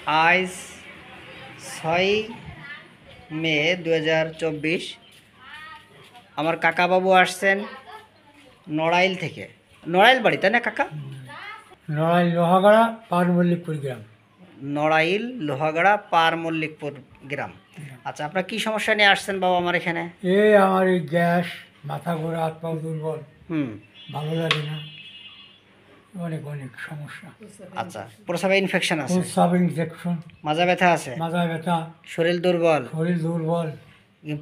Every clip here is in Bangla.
আজ 6 মে 2024। আমার কাকাবাবু আসছেন নড়াইল থেকে। নড়াইল বাড়ি তাই না কাকা? নড়াইল লোহাগড়া পারমল্লিকপুর গ্রাম। নড়াইল লোহাগড়া পার মল্লিকপুর গ্রাম। আচ্ছা, আপনার কি সমস্যা নিয়ে আসছেন বাবা আমার এখানে? আমার এই গ্যাস, মাথা ঘোরা, হাত পা দুর্বল, ভালো লাগে না, অনেক অনেক সমস্যা। আচ্ছা, প্রস্রাবে ইনফেকশন আছে, প্রস্রাব ইনফেকশন, মাজা ব্যথা আছে, মাথা ব্যথা, শরীর দুর্বল,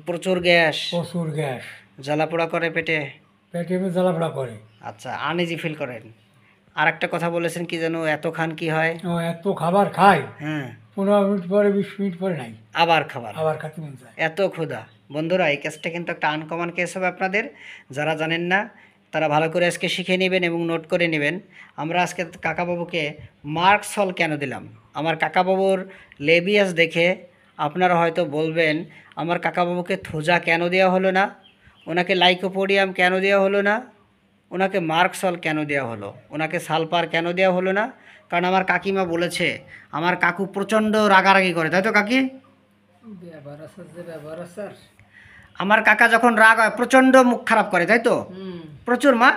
প্রচুর গ্যাস, জ্বালা পোড়া করে পেটে জ্বালাপোড়া করে। আচ্ছা, আনইজি ফিল করেন। আর একটা কথা বলেছেন কি যেন, এত খান কি হয়? এত খাবার খাই, হ্যাঁ, 15 মিনিট পরে 20 মিনিট পরে নাই আবার খেতে মন চায়। এত ক্ষুধা। বন্ধুরা, এই কেসটা কিন্তু একটা আনকমন কেস হবে আপনাদের। যারা জানেন না তারা ভালো করে আজকে শিখে নেবেন এবং নোট করে নেবেন। আমরা আজকে কাকাবাবুকে মার্কসল কেন দিলাম, আমার কাকাবাবুর লেবিয়াস দেখে আপনারা হয়তো বলবেন আমার কাকাবাবুকে থোজা কেন দেওয়া হলো না, ওনাকে লাইকোপোডিয়াম কেন দেওয়া হলো না, ওনাকে মার্কসল কেন দেওয়া হলো, ওনাকে সালপার কেন দেওয়া হলো না? কারণ আমার কাকিমা বলেছে আমার কাকু প্রচণ্ড রাগারাগি করে, তাই তো কাকি? আমার কাকা যখন রাগ হয় প্রচণ্ড মুখ খারাপ করে, তাই তো? প্রচুর মা?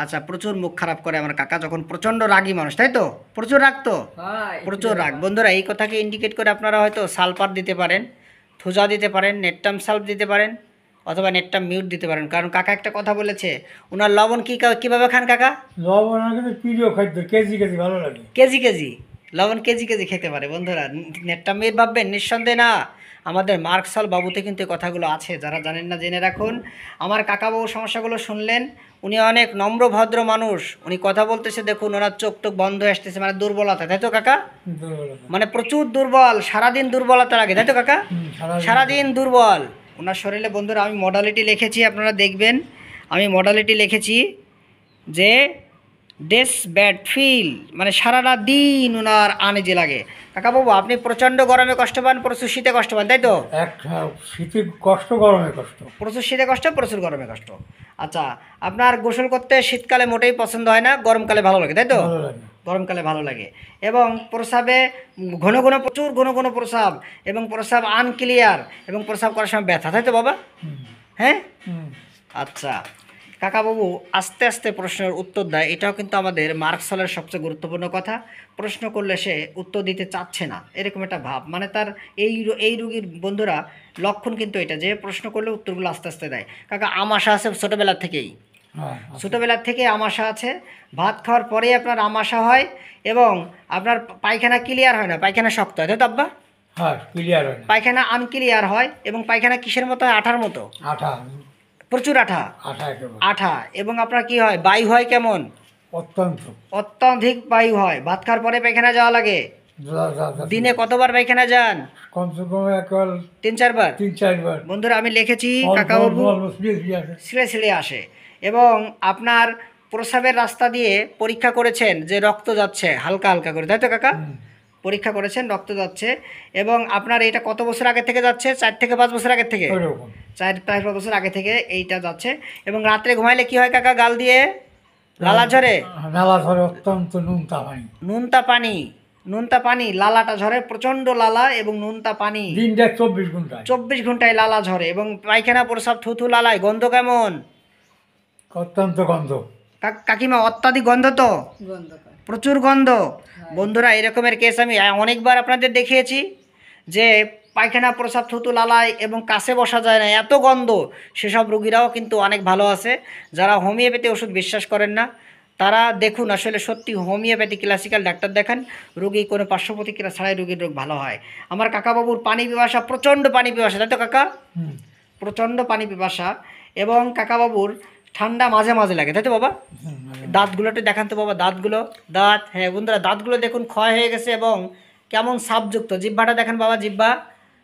আচ্ছা, প্রচুর মুখ খারাপ করে আমার কাকা যখন প্রচণ্ড রাগী মানুষ, তাই তো? প্রচুর রাগ তো, প্রচুর রাগ। বন্ধুরা, এই কথাকে ইন্ডিকেট করে আপনারা হয়তো সালপার দিতে পারেন, থোজা দিতে পারেন, নেটটাম সালপ দিতে পারেন, অথবা নেটটাম মিউট দিতে পারেন। কারণ কাকা একটা কথা বলেছে, ওনার লবণ কীভাবে খান কাকা? লবণ প্রিয় খাদ্য, কেজি কেজি ভালো লাগে, কেজি কেজি লবণ কেজি কেজি খেতে পারে। বন্ধুরা, নেটটাম মিউট ভাববেন? নিঃসন্দেহে না, আমাদের মার্কসল বাবুতে কিন্তু এই কথাগুলো আছে। যারা জানেন না জেনে রাখুন। আমার কাকাবাবুর সমস্যাগুলো শুনলেন, উনি অনেক নম্র ভদ্র মানুষ, উনি কথা বলতেছে দেখুন, ওনার চোখ টোক বন্ধ হয়ে আসতেছে, মানে দুর্বলতা, তাই তো কাকা? মানে প্রচুর দুর্বল, সারাদিন দুর্বলতা লাগে, তাই তো কাকা? সারাদিন দুর্বল ওনার শরীরে। বন্ধুরা, আমি মডালিটি লিখেছি, আপনারা দেখবেন। আমি মডালিটি লিখেছি যে ডেস ব্যাড ফিল, মানে সারাটা দিন ওনার আনইজি লাগে। কাকাবাবু, আপনি প্রচণ্ড গরমে কষ্ট পান, প্রচুর শীতে কষ্ট পান, তাই তো? শীতে কষ্ট, গরমে কষ্ট, প্রচুর শীতে কষ্ট, প্রচুর গরমে কষ্ট। আচ্ছা, আপনার গোসল করতে শীতকালে মোটেই পছন্দ হয় না, গরমকালে ভালো লাগে, তাই তো? গরমকালে ভালো লাগে। এবং প্রস্রাবে ঘন ঘন, প্রচুর ঘন ঘন প্রস্রাব, এবং প্রস্রাব আনক্লিয়ার, এবং প্রস্রাব করার সময় ব্যথা, তাই তো বাবা? হ্যাঁ, আচ্ছা। কাকাবাবু আস্তে আস্তে প্রশ্নের উত্তর দেয়, এটাও কিন্তু আমাদের মার্কসলের সবচেয়ে গুরুত্বপূর্ণ কথা। প্রশ্ন করলে সে উত্তর দিতে চাচ্ছে না, এরকম একটা ভাব, মানে তার এই রুগীর বন্ধুরা লক্ষণ কিন্তু এটা, যে প্রশ্ন করলে উত্তরগুলো আস্তে আস্তে দেয়। কাকা, আমাশা আছে ছোটোবেলার থেকেই? ছোটোবেলার থেকে আমাশা আছে। ভাত খাওয়ার পরেই আপনার আমাশা হয়, এবং আপনার পায়খানা ক্লিয়ার হয় না, পায়খানা শক্ত হয়, তাই তো আব্বা? পায়খানা আনক্লিয়ার হয়, এবং পায়খানা কিসের মতো হয়? আঠার মতো, প্রচুর আঠা। এবং আপনার কি হয়? বায়ু হয় কেমন? অত্যধিক বায়ু হয়। ভাত খাওয়ার পরে পায়খানা যাওয়া লাগে। দিনে কতবার পায়খানা যান? কমসে কম 3-4 বার। বন্ধুরা, আমি লিখেছি কাকাবাবু ছিঁড়ে আসে। এবং আপনার প্রস্রাবের রাস্তা দিয়ে পরীক্ষা করেছেন যে রক্ত যাচ্ছে হালকা হালকা করে, তাই তো কাকা? পরীক্ষা করেছেন, রক্ত যাচ্ছে। এবং আপনার এটা কত বছর আগে থেকে যাচ্ছে? 4 থেকে 5 বছর আগে থেকে, 4-5 বছর আগে থেকে এইটা যাচ্ছে। এবং রাত্রে ঘুমাইলে কি হয় কাকা? গাল দিয়ে লালা ঝরে, অত্যন্ত নুনতা পানি লালাটা ঝরে, প্রচণ্ড লালা এবং নুনতা পানি, 24 ঘন্টায় লালা ঝরে। এবং পায়খানা প্রস্রাব থুথু লালায়, গন্ধ কেমন? অত্যন্ত গন্ধ। কাকিমা, অত্যাধিক গন্ধ তো, প্রচুর গন্ধ। বন্ধুরা, এরকমের কেস আমি অনেকবার আপনাদের দেখিয়েছি, যে পায়খানা প্রস্রাব থুতু লালায় এবং কাছে বসা যায় না, এত গন্ধ। সেসব রুগীরাও কিন্তু অনেক ভালো আছে। যারা হোমিওপ্যাথি ওষুধ বিশ্বাস করেন না, তারা দেখুন আসলে সত্যি হোমিওপ্যাথি ক্লাসিক্যাল ডাক্তার দেখান, রুগী কোনো পার্শ্ব প্রতিক্রিয়া ছাড়াই রুগীর রোগ ভালো হয়। আমার কাকাবাবুর পানি পিপাসা, প্রচণ্ড পানি পিপাসা, তাই তো কাকা? প্রচণ্ড পানি পিপাসা। এবং কাকাবাবুর ঠান্ডা মাঝে মাঝে লাগে, তাই তো বাবা? দাঁতগুলো একটু দেখান তো বাবা, দাঁত, হ্যাঁ বন্ধুরা, দাঁতগুলো দেখুন ক্ষয় হয়ে গেছে এবং কেমন সাপযুক্ত। জিহ্বাটা দেখেন বাবা,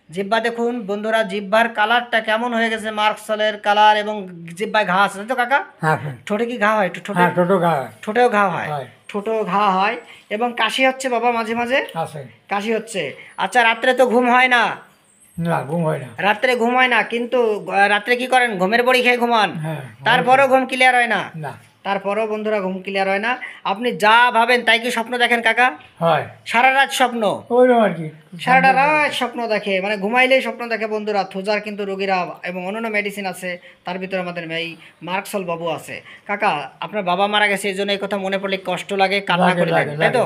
জিহ্বা দেখুন বন্ধুরা, জিহ্বার কালারটা কেমন হয়ে গেছে, মার্কসলের কালার। এবং জিহ্বায় ঘা আছে, তাই তো কাকা? ঠোঁটে কি ঘা হয়? ঠোঁটেও ঘা হয়, ঠোঁটেও ঘা হয়। এবং কাশি হচ্ছে বাবা, মাঝে মাঝে কাশি হচ্ছে। আচ্ছা, রাত্রে তো ঘুম হয় না? রাত্রে ঘুম হয় না, কিন্তু রাত্রে কি করেন? ঘুমের বড়ি খেয়ে ঘুমান, তারপরেও ঘুম ক্লিয়ার হয় না? তারপরেও বন্ধুরা ঘুম ক্লিয়ার হয় না। আপনি যা ভাবেন তাই কি স্বপ্ন দেখেন কাকা? হয় সারা রাত স্বপ্ন, ওইরকম আর কি। সারাটা রাত স্বপ্ন দেখে, মানে ঘুমাইলেই স্বপ্ন দেখে বন্ধুরা। থুজার কিন্তু রোগীরা এবং অন্যান্য মেডিসিন আছে, তার ভিতরে আমাদের এই মার্কসল বাবু আছে। কাকা আপনার বাবা মারা গেছে, এই জন্য এই কথা মনে পড়লে কষ্ট লাগে, কান্না লাগে, করে দেন, লাগে, তাই তো?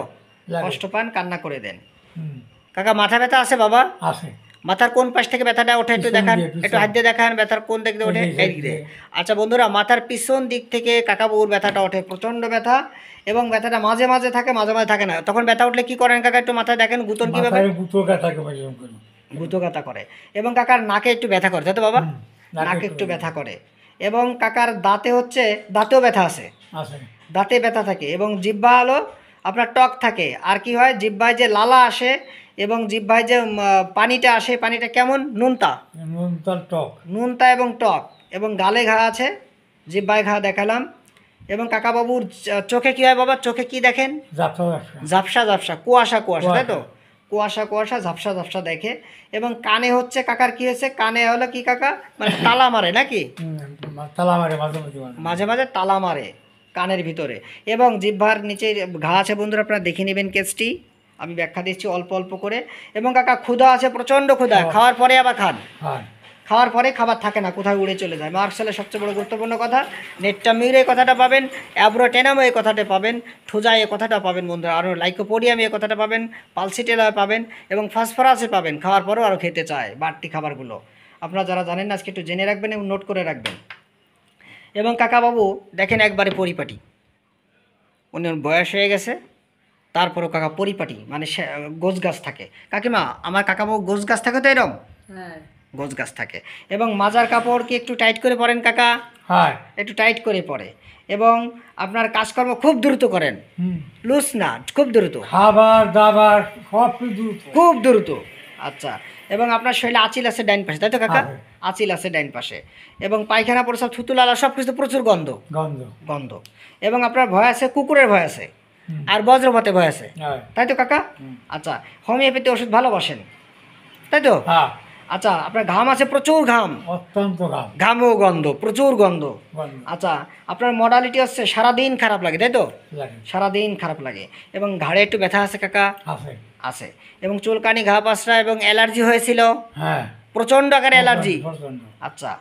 লাগে। কষ্ট পান, কান্না করে দেন। হুম, কাকা মাথা ব্যথা আছে বাবা? আছে। মাথার কোন পাশ থেকে ব্যথাটা ওঠে একটু পিছন দেখান, দিয়ে, পিছন। একটু হাত দিয়ে দেখান, ব্যথার কোন দিক দিয়ে ওঠে? এই যে, এই দিক দিয়ে। আচ্ছা বন্ধুরা, মাথার পিছন দিক থেকে কাকাবুর ব্যথাটা ওঠে, প্রচন্ড ব্যথা, এবং ব্যথাটা মাঝে মাঝে থাকে, মাঝে মাঝে থাকে না। তখন ব্যথা উঠলে কি করেন কাকা? একটু মাথায় দেখেন, গুতন কিভাবে? মাথায় গুঁতো থাকে এরকম করে। গুঁতো গাঁথা করে। এবং কাকার নাকে একটু ব্যথা করে, তাই তো বাবা? হুম, নাকে নাকে একটু একটু ব্যথা করে। এবং কাকার দাঁতে হচ্ছে, দাঁতেও ব্যথা আছে, আছে। দাঁতে ব্যথা থাকে। এবং জিহ্বা হলো আপনার টক থাকে। আর কি হয়, জিহ্বায় যে লালা আসে এবং জিহ্বায় যে পানিটা আসে, পানিটা কেমন? নুনতা, নুন তাল টক। নুনতা এবং টক। এবং গালে ঘা আছে, জিহ্বায় ঘা দেখালাম। এবং কাকাবাবুর চোখে কী হয় বাবা? চোখে কি দেখেন? জাফর ব্যবসা। ঝাপসা ঝাপসা, কুয়াশা কুয়াশা, তাই তো? কুয়াশা। কুয়াশা কুয়াশা, ঝাপসা ঝাপসা দেখে। এবং কানে হচ্ছে কাকার কি হয়েছে? কানে হলো কি কাকা, মানে তালা মারে নাকি? তালা মারে মাঝে মাঝে মাঝে। মাঝে মাঝে তালা মারে কানের ভিতরে। এবং জিহ্বার নিচে ঘা আছে বন্ধুরা, আপনারা দেখে নেবেন কেসটি, আমি ব্যাখ্যা দিচ্ছি অল্প অল্প করে। এবং কাকা ক্ষুধা আছে, প্রচণ্ড ক্ষুধা, খাওয়ার পরে আবার খান, হয়। খাওয়ার পরে খাবার থাকে না, কোথায় উড়ে চলে যায়। মার্কসেলের সবচেয়ে বড় গুরুত্বপূর্ণ কথা, নেট্টামিউর এই কথাটা পাবেন, অ্যাব্রোটেনাম এই কথাটা পাবেন, ঠোজা এই কথাটা পাবেন বন্ধুরা, আরও লাইকোপোডিয়াম এই কথাটা পাবেন, পালসিটেলা পাবেন, এবং ফসফরাসে পাবেন। খাওয়ার পরেও আরও খেতে চায় বাড়তি খাবারগুলো। আপনারা যারা জানেন না আজকে একটু জেনে রাখবেন এবং নোট করে রাখবেন। এবং কাকাবাবু দেখেন একবারে পরিপাটি, উনি বয়স হয়ে গেছে, তারপরও কাকা পরিপাটি, মানে গোছ গাছ থাকে। কাকিমা আমার কাকাবাবু গোছ গাছ থাকে তো এরকম? হ্যাঁ গোছ গাছ থাকে। এবং মাজার কাপড় কি একটু টাইট করে পরেন কাকা? হয়। একটু টাইট করে পরে। এবং আপনার কাজকর্ম খুব দ্রুত করেন, হুম। লুজ না, খুব দ্রুত, খাবার দাবার সব কিছু খুব দ্রুত। আচ্ছা, এবং আপনার শরীরে আঁচিল আছে ডাইন পাশে, তাই তো কাকা? আছে। আঁচিল আছে ডাইন পাশে। এবং পায়খানা প্রসাব থুতুলালা সব কিছু প্রচুর গন্ধ, গন্ধ। গন্ধ। এবং আপনার ভয় আছে, কুকুরের ভয় আছে, হুম। আর বজ্রপাতে ভয় আছে, হয়। তাই তো কাকা? আচ্ছা, হোমিওপ্যাথি ওষুধ ভালোবাসেন, তাই তো? হ্যাঁ, আচ্ছা, আপনার ঘাম আছে, প্রচুর ঘাম, অত্যন্ত ঘাম। ঘামও গন্ধ, প্রচুর গন্ধ। গন্ধ আচ্ছা, আপনার মডালিটি হচ্ছে সারাদিন খারাপ লাগে, তাই তো? লাগে। সারাদিন খারাপ লাগে। এবং ঘাড়ে একটু ব্যথা আছে কাকা? আছে। আছে। এবং চুলকানি, ঘা পাসরা এবং অ্যালার্জি হয়েছিল, হ্যাঁ। প্রচণ্ড আকারে অ্যালার্জি। প্রচণ্ড। আচ্ছা,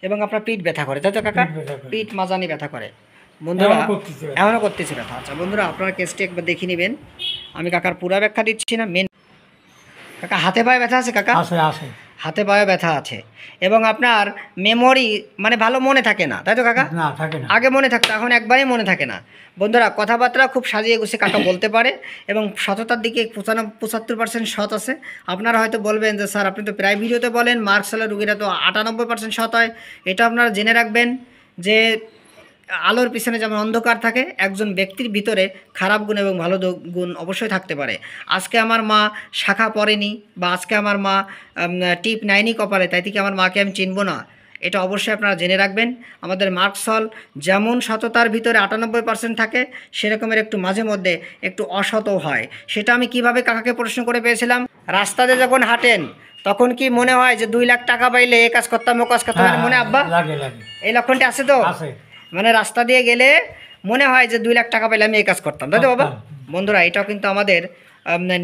এবং আপনার পিঠ ব্যথা করে, তাই তো কাকা? পিঠ ব্যথা করে। পিঠ মাজানি ব্যথা করে বন্ধুরা, এমনও করতেছে ব্যথা। এমনও করতেছে ব্যথা। আচ্ছা বন্ধুরা, আপনারা কেসটি একবার দেখে নেবেন, আমি কাকার পুরা ব্যাখ্যা দিচ্ছি না, মেন। কাকা হাতে পায়ে ব্যথা আছে কাকা? আছে, আছে। হাতে পায়ে ব্যথা আছে। এবং আপনার মেমোরি মানে ভালো মনে থাকে না, তাই তো কাকা? না, থাকে না। আগে মনে থাকতো, এখন একবারই মনে থাকে না। বন্ধুরা কথাবার্তা খুব সাজিয়ে গুছিয়ে কাকা বলতে পারে, এবং সততার দিকে 75% সৎ আছে। আপনারা হয়তো বলবেন যে স্যার আপনি তো প্রায় ভিডিওতে বলেন মার্কসেলের রুগীরা তো 98% সৎ হয়। এটা আপনারা জেনে রাখবেন যে আলোর পিছনে যেমন অন্ধকার থাকে, একজন ব্যক্তির ভিতরে খারাপ গুণ এবং ভালো গুণ অবশ্যই থাকতে পারে। আজকে আমার মা শাখা পড়েনি, বা আজকে আমার মা টিপ নাইনি কপালে, তাই থেকে আমার মাকে আমি চিনব না, এটা অবশ্যই আপনারা জেনে রাখবেন। আমাদের মার্কসল যেমন সততার ভিতরে 98% থাকে, সেরকমের একটু মাঝে মধ্যে একটু অসতও হয়। সেটা আমি কিভাবে কাকাকে প্রশ্ন করে পেয়েছিলাম, রাস্তাতে যখন হাঁটেন তখন কি মনে হয় যে 2 লাখ টাকা পাইলে এ কাজ করতাম ও কাজ করতাম, হ্যাঁ, মনে আব্বা? লাগে, লাগে। এই লক্ষণটা আছে তো? আছে। মানে রাস্তা দিয়ে গেলে মনে হয় যে 2 লাখ টাকা পেলে আমি এই কাজ করতাম, তাই তো বাবা? করতাম। বন্ধুরা এটাও কিন্তু আমাদের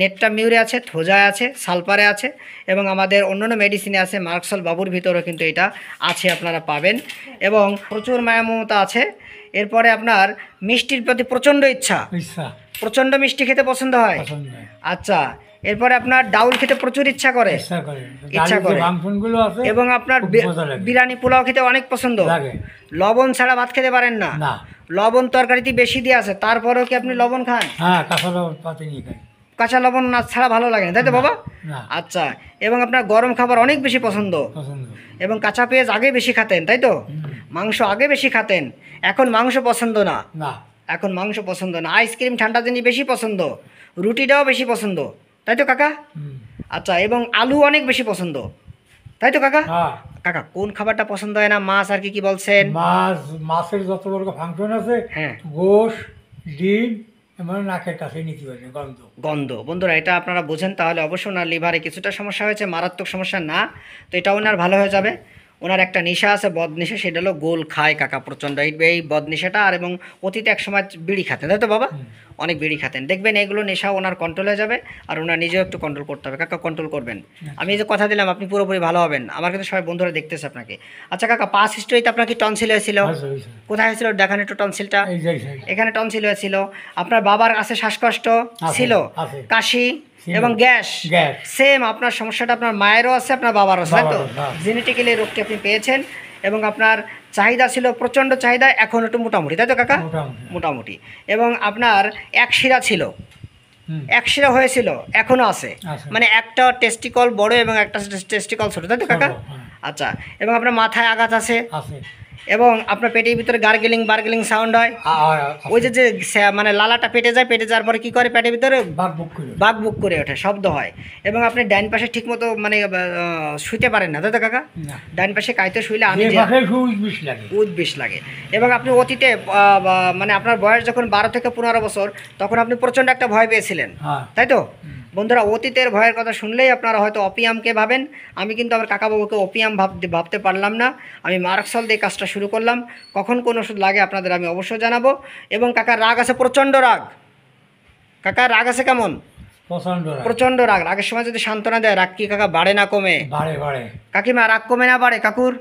নেট্টামিউরে আছে, থোজায় আছে, সালপারে আছে, এবং আমাদের অন্যান্য মেডিসিনে আছে। মার্কসল বাবুর ভিতরেও কিন্তু এটা আছে, আপনারা পাবেন। এবং প্রচুর মায়া মমতা আছে। এরপরে আপনার মিষ্টির প্রতি প্রচণ্ড ইচ্ছা, ইচ্ছা। প্রচণ্ড মিষ্টি খেতে পছন্দ হয়। পছন্দ হয়। আচ্ছা, এরপরে আপনার ডাউল খেতে প্রচুর ইচ্ছা করে, ইচ্ছা করে। ইচ্ছা গাড়ির যে করে। ফাংশনগুলো আছে, এবং আপনার খুব মজা লাগে। বিরিয়ানি পোলাও খেতে অনেক পছন্দ লাগে। লবণ ছাড়া ভাত খেতে পারেন না? না। লবণ তরকারিতে বেশি দিয়ে আছে, তারপরেও কি আপনি লবণ খান? হ্যাঁ, কাঁচা লবণ পাতি নিয়ে খাই। কাঁচা লবণ না ছাড়া ভালো লাগে না, তাই তো বাবা? না। আচ্ছা, এবং আপনার গরম খাবার অনেক বেশি পছন্দ, পছন্দ। এবং কাঁচা পেঁয়াজ আগে বেশি খাতেন, তাই তো? হুম। মাংস আগে বেশি খাতেন, এখন মাংস পছন্দ না, না। এখন মাংস পছন্দ না। আইসক্রিম ঠান্ডা জিনিস বেশি পছন্দ, রুটিটাও বেশি পছন্দ, তাই তো কাকা? হুম। আচ্ছা, এবং আলু অনেক বেশি পছন্দ, তাই তো কাকা? হ্যাঁ। কাকা কোন খাবারটা পছন্দ হয় না? মাছ আর কি কি বলছেন? মাছের যত বড় ফাংশন আছে, হ্যাঁ, গোশ, ডিম, মানে নাকের কাছে নিতে পারে গন্ধ। গন্ধ। বন্ধুরা এটা আপনারা বোঝেন, তাহলে অবশ্যই ওনার লিভারে কিছুটা সমস্যা হয়েছে, মারাত্মক সমস্যা না, তো এটা ওনার ভালো হয়ে যাবে। ওনার একটা নেশা আছে, বদ নেশা, সেটা হলো গোল খায় কাকা প্রচণ্ড। এই বদ নেশাটা, আর এবং অতীতে এক সময় বিড়ি খাতেন, তাই তো বাবা? অনেক বিড়ি খাতেন। দেখবেন এগুলো নেশা ওনার কন্ট্রোল হয়ে যাবে, আর ওনার নিজেও একটু কন্ট্রোল করতে হবে। কাকা কন্ট্রোল করবেন, আমি এই যে কথা দিলাম আপনি পুরোপুরি ভালো হবেন। আমার কিন্তু সবাই বন্ধুরা দেখতেছে আপনাকে। আচ্ছা কাকা, পাস হিস্ট্রিতে আপনার কি টনসিল হয়েছিল? কোথায় হয়েছিল দেখান একটু টনসিলটা। এখানে টনসিল হয়েছিল। আপনার বাবার আছে শ্বাসকষ্ট ছিল, কাশি এবং গ্যাস, সেম আপনার সমস্যাটা আপনার মায়েরও আছে, আপনার বাবারও আছে, তাই তো? জেনেটিক্যালি রোগটি আপনি পেয়েছেন, এবং আপনার চাহিদা ছিল প্রচণ্ড চাহিদা, এখন একটু মোটামুটি, তাই তো কাকা? মোটামুটি। এবং আপনার এক শিরা ছিল, এক শিরা হয়েছিল, এখনো আছে, মানে একটা টেস্টিকল বড় এবং একটা টেস্টিকল ছোট, তাই তো কাকা? আচ্ছা, এবং আপনার মাথায় আঘাত আছে, এবং আপনার পেটের ভিতরে বার্গেলিং সাউন্ড হয়, ওই যে মানে লালাটা পেটে যায়, পেটে যাওয়ার পরে কি করে পেটের ভিতরে বাক বুক করে ওঠে, শব্দ হয়। এবং আপনি ডাইন পাশে ঠিক মতো মানে শুইতে পারেন না, তাই তো কাকা? ডাইন পাশে কাইতে শুইলে আমি উদ্বিষ লাগে। এবং আপনি অতীতে মানে আপনার বয়স যখন 12 থেকে 15 বছর, তখন আপনি প্রচণ্ড একটা ভয় পেয়েছিলেন, তাই তো? বন্ধুরা, অতীতের ভয়ের কথা শুনলেই আপনারা হয়তো অপিয়ামকে ভাবেন। আমি কিন্তু আমার কাকাবাবুকে অপিয়াম ভাবতে পারলাম না, আমি মার্কসল দিয়ে কাজটা শুরু করলাম। কখন কোন ওষুধ লাগে আপনাদের আমি অবশ্যই জানাবো। এবং কাকার রাগ আছে, প্রচণ্ড রাগ। কাকার রাগ আছে কেমন? প্রচণ্ড রাগ। রাগের সময় যদি সান্ত্বনা দেয়, রাগ কি কাকা বাড়ে না কমে? কাকিমা, রাগ কমে না বাড়ে কাকুর?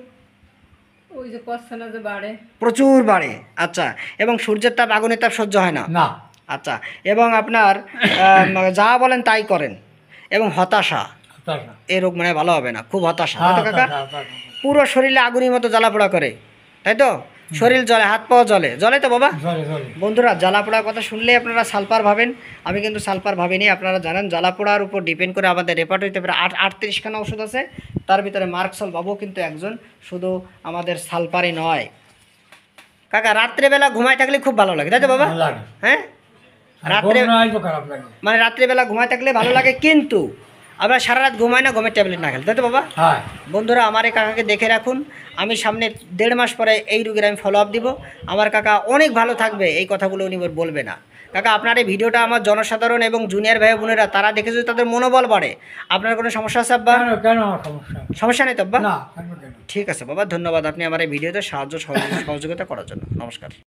প্রচুর বাড়ে। আচ্ছা, এবং সূর্যের তাপ আগুনের তাপ সহ্য হয় না? আচ্ছা, এবং আপনার যা বলেন তাই করেন, এবং হতাশা, এই রোগ মানে ভালো হবে না, খুব হতাশা, তাই তো কাকা? পুরো শরীরে আগুনের মতো জ্বালাপোড়া করে, তাই তো? শরীর জ্বলে, হাত পাও জ্বলে, জ্বলে তো বাবা? বন্ধুরা, জ্বালাপোড়ার কথা শুনলেই আপনারা সালফার ভাবেন, আমি কিন্তু সালফার ভাবিনি। আপনারা জানেন জ্বালাপোড়ার উপর ডিপেন্ড করে আমাদের রেপার্টরিতে প্রায় 38খানা ওষুধ আছে, তার ভিতরে মার্কসল বাবু কিন্তু একজন, শুধু আমাদের সালফারই নয়। কাকা, রাত্রেবেলা ঘুমায় থাকলে খুব ভালো লাগে, তাই তো বাবা? হ্যাঁ, মানে রাত্রিবেলা ঘুমায় থাকলে ভালো লাগে, কিন্তু আমরা সারা রাত ঘুমাই না ঘুমের ট্যাবলেট না খেলে, তাই তো বাবা? বন্ধুরা, আমার এই কাকাকে দেখে রাখুন, আমি সামনে 1.5 মাস পরে এই রোগীর আমি ফলো আপ দিব। আমার কাকা অনেক ভালো থাকবে, এই কথাগুলো উনি বলবে না। কাকা, আপনার এই ভিডিওটা আমার জনসাধারণ এবং জুনিয়র ভাই বোনেরা তারা দেখে যদি তাদের মনোবল বাড়ে। আপনার কোনো সমস্যা আছে আব্বা? সমস্যা নেই তো আব্বা? ঠিক আছে বাবা, ধন্যবাদ আপনি আমার এই ভিডিওতে সাহায্য সহযোগিতা করার জন্য। নমস্কার।